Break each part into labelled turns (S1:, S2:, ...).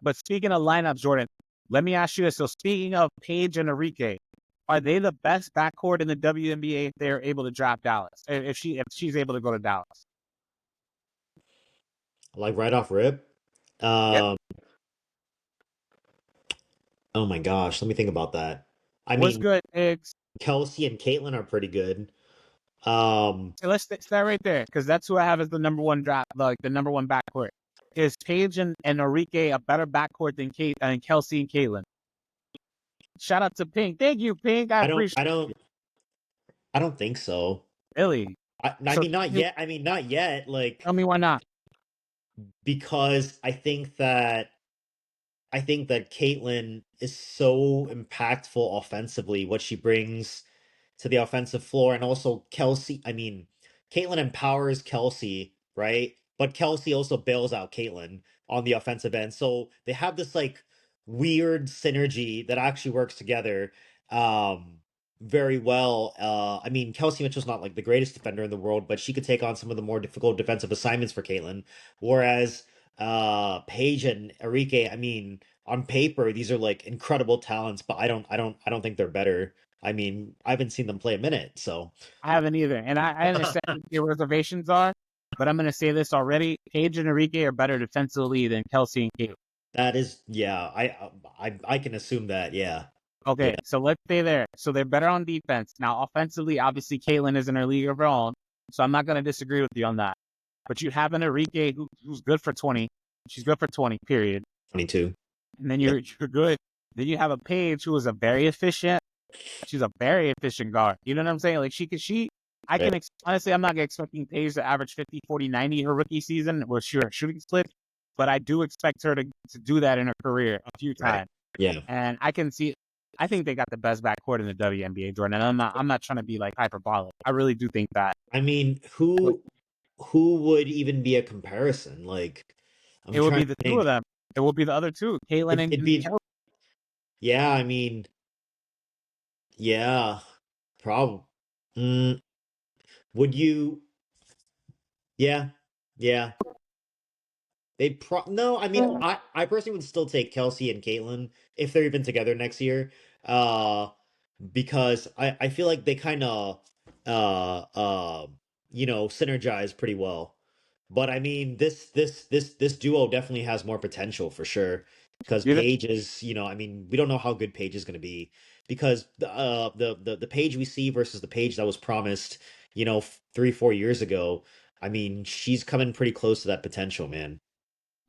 S1: But speaking of lineups, Jordan, let me ask you this. So speaking of Paige and Arike, are they the best backcourt in the WNBA if they're able to draft Dallas? If she's able to go to Dallas?
S2: Like right off rip.
S1: Yep.
S2: Um, oh my gosh, let me think about that. I
S1: What's
S2: mean,
S1: good, Iggs?
S2: Kelsey and Caitlin are pretty good. Um,
S1: So let's start right there because that's who I have as the number one draft, like the number one backcourt. Is Paige and Arike a better backcourt than Kelsey and Caitlin? Shout out to Pink. Thank you, Pink. I
S2: I don't,
S1: appreciate
S2: I
S1: it.
S2: don't, I don't think so.
S1: Really.
S2: I
S1: So
S2: mean, not yet. I mean, not yet.
S1: tell
S2: Like
S1: me why not?
S2: because I think that Caitlyn is so impactful offensively, what she brings to the offensive floor, and also Kelsey. I mean, Caitlyn empowers Kelsey, right? But Kelsey also bails out Caitlyn on the offensive end. So they have this like weird synergy that actually works together very well. I mean, Kelsey Mitchell's not like the greatest defender in the world, but she could take on some of the more difficult defensive assignments for Caitlyn. Whereas Paige and Arike, I mean, on paper, these are like incredible talents, but I don't think they're better. I mean, I haven't seen them play a minute, so
S1: I haven't either. And I understand what your reservations are, but I'm going to say this already. Paige and Arike are better defensively than Kelsey and Caitlin.
S2: that is, yeah, I can assume that, yeah, yeah,
S1: Okay, so let's stay there. So they're better on defense. Now, offensively, obviously, Caitlin is in her league of her own, so I'm not going to disagree with you on that. But you have an Arike who's good for 20. She's good for 20, period.
S2: 22.
S1: And then
S2: Yeah,
S1: you're good. Then you have a Paige who is a very efficient. She's a very efficient guard. You know what I'm saying? Like I
S2: right.
S1: can honestly, I'm not expecting Paige to average 50, 40, 90 her rookie season with sure shooting split, but I do expect her to do that in her career a few
S2: Right.
S1: times.
S2: Yeah.
S1: And I can see, I think they got the best backcourt in the WNBA, Jordan. And I'm not trying to be like hyperbolic. I really do think that.
S2: I mean,
S1: But
S2: who would even be a comparison? Like, I'm
S1: it would
S2: trying
S1: be
S2: to
S1: the two of
S2: think.
S1: them. It will be the other two, Caitlin
S2: It'd
S1: and
S2: be,
S1: Kelsey.
S2: yeah, I mean, yeah, prob. Mm, would you? Yeah, yeah. No, I mean, I personally would still take Kelsey and Caitlyn if they're even together next year. Uh, because I feel like they kind of uh uh synergize pretty well. But I mean, this duo definitely has more potential for sure. Because
S1: You know,
S2: Paige is, I mean, we don't know how good Paige is going to be because the Paige we see versus the Paige that was promised, 3-4 years ago. I mean, she's coming pretty close to that potential, man.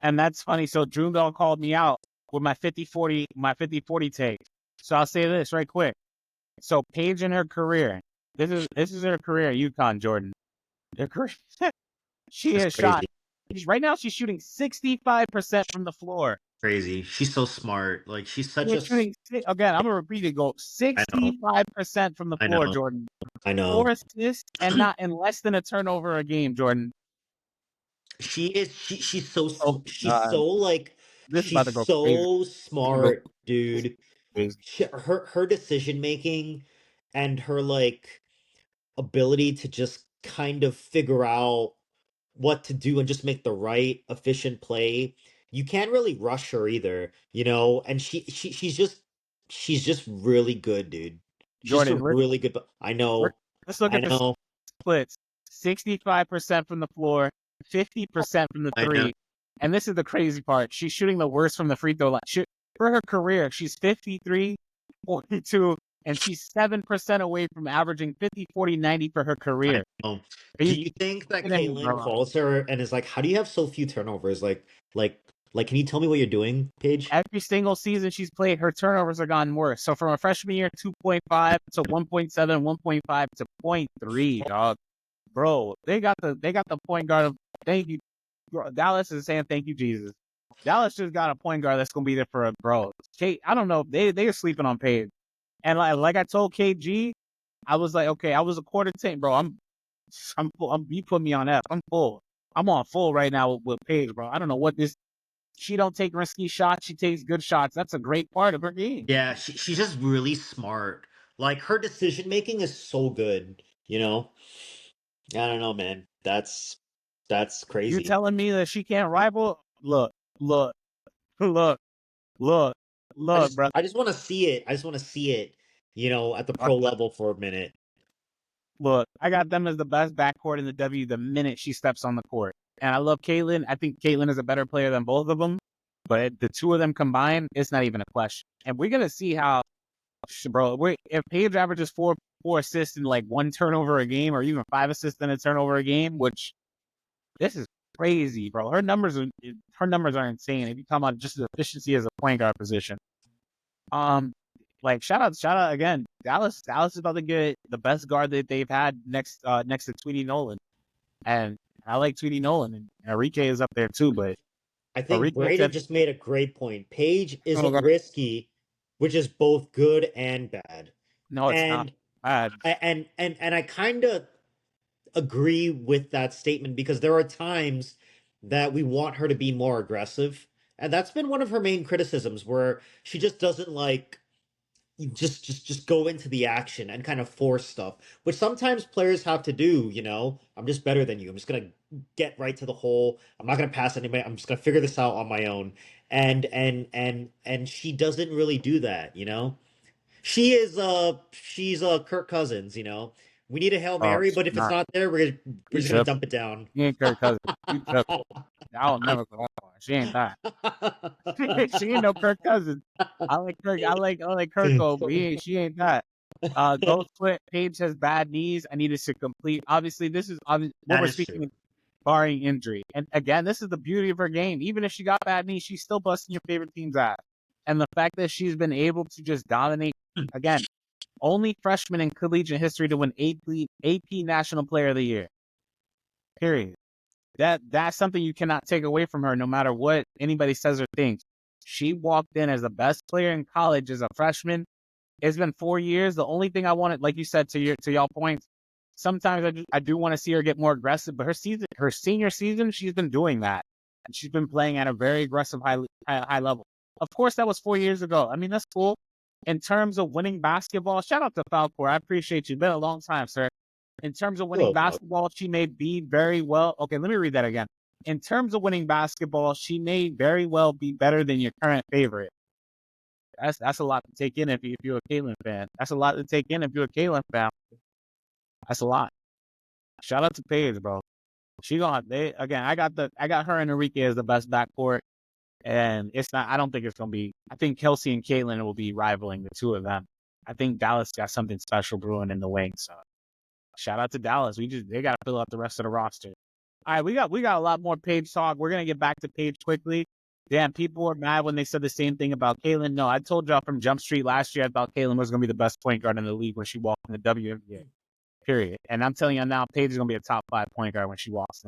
S1: and that's funny. So Drew Bell called me out with my 50-40 take. So I'll say this right quick. So Paige in her career, this is her career at UConn, Jordan. Her career, she
S2: That's
S1: has shot.
S2: crazy.
S1: Right now, she's shooting 65% from the floor.
S2: Crazy. She's so smart. Like she's
S1: She
S2: such
S1: is
S2: a.
S1: shooting again. I'm gonna repeat it. Go
S2: I know.
S1: 65% from the
S2: I
S1: floor,
S2: know.
S1: Jordan.
S2: I know.
S1: 4 assists and not in less than a turnover a game, Jordan. Oh
S2: She's
S1: God,
S2: so like
S1: this is about
S2: she's
S1: to go crazy.
S2: so
S1: This is gonna go
S2: smart, dude.
S1: crazy.
S2: Her decision making and her like ability to just kind of figure out what to do and just make the right efficient play. You can't really rush her either, and she's just really good, dude. She's just
S1: Jordan,
S2: a really good. I
S1: we're
S2: know.
S1: let's look
S2: I
S1: at the
S2: know.
S1: splits. 65% from the floor, 50% from the
S2: I know.
S1: three. And this is the crazy part. She's shooting the worst from the free throw line. For her career, she's 53, 42, and she's 7% away from averaging 50, 40, 90 for her
S2: I
S1: career.
S2: know.
S1: Are
S2: Do
S1: you
S2: you think that
S1: kidding me,
S2: Caitlyn
S1: bro?
S2: calls her and is like, "How do you have so few turnovers? Like, can you tell me what you're doing, Paige?"
S1: Every single season she's played, her turnovers are gotten worse. So from a freshman year, 2.5 to 1.7, 1.5 to zero point 0.3, dog. Bro, they got the point guard of thank you. Bro, Dallas is saying thank you, Jesus. Dallas just got a point guard that's gonna be there for a bro. Kate, I don't know. They are sleeping on Paige. And like I told KG, I was like, okay, I was a quarter tank, bro. I'm full. You put me on F. I'm full. I'm on full right now with Paige, bro. I don't know what this. She don't take risky shots. She takes good shots. That's a great part of her game.
S2: Yeah, she's just really smart. Like her decision making is so good, you know? I don't know, man. That's
S1: You
S2: crazy.
S1: telling me that she can't rival? Look. look, look, bro.
S2: I just want to see it. I just want to see it, at the pro level for a minute.
S1: Look, I got them as the best backcourt in the W the minute she steps on the court. And I love Caitlin. I think Caitlin is a better player than both of them. But the two of them combined, it's not even a question. And we're going to see how, bro, if Paige averages four assists and like 1 turnover a game, or even 5 assists and a turnover a game, which this is crazy, bro. Her numbers are insane. If you talk about just the efficiency as a point guard position. Like shout out again. Dallas is about to get the best guard that they've had next to Tweety Nolan. And I like Tweety Nolan, and Arike is up there too, but
S2: I think
S1: Arike
S2: Braden
S1: said,
S2: just made a great point. Paige isn't
S1: oh,
S2: risky, which is both good and bad.
S1: no, it's not
S2: And
S1: bad.
S2: I kind of agree with that statement because there are times that we want her to be more aggressive. And that's been one of her main criticisms where she just doesn't like just go into the action and kind of force stuff, which sometimes players have to do, I'm just better than you. I'm just going to get right to the hole. I'm not going to pass anybody. I'm just going to figure this out on my own. And she doesn't really do that, She's Kirk Cousins, We need a Hail
S1: Oh,
S2: Mary, but if it's
S1: not.
S2: not there, we're just going to dump it down.
S1: She ain't Kirk Cousins. You triple. I'll never go that far. She ain't that. She ain't no Kirk Cousins. I like Kirk. I like Kirko, but she ain't that. Ghost Foot, Paige has bad knees. I needed to complete. Obviously, this is what
S2: That
S1: we're
S2: is true.
S1: speaking, barring injury. And again, this is the beauty of her game. Even if she got bad knees, she's still busting your favorite team's ass. And the fact that she's been able to just dominate, again, only freshman in collegiate history to win AP National Player of the Year. Period. That's something you cannot take away from her, no matter what anybody says or thinks. She walked in as the best player in college as a freshman. It's been 4 years. The only thing I wanted, like you said, to y'all points, sometimes I do want to see her get more aggressive. But her senior season, she's been doing that, and she's been playing at a very aggressive high level. Of course, that was 4 years ago. I mean, that's cool. In terms of winning basketball, shout out to Falcor. I appreciate you. Been a long time, sir. In terms of winning basketball, she may be very well. Okay, let me read that again. In terms of winning basketball, she may very well be better than your current favorite. That's a lot to take in if you're a Caitlin fan. That's a lot to take in if you're a Caitlin fan. That's a lot. Shout out to Paige, bro. I got her and Arike as the best backcourt, and it's not. I don't think it's gonna be. I think Kelsey and Caitlin will be rivaling the two of them. I think Dallas got something special brewing in the wing. So shout out to Dallas. They got to fill out the rest of the roster. All right, we got a lot more Paige talk. We're gonna get back to Paige quickly. Damn, people were mad when they said the same thing about Caitlin. No, I told y'all from Jump Street last year I thought Caitlin was gonna be the best point guard in the league when she walked in the WNBA. Period. And I'm telling you now, Paige is gonna be a top 5 point guard when she walks in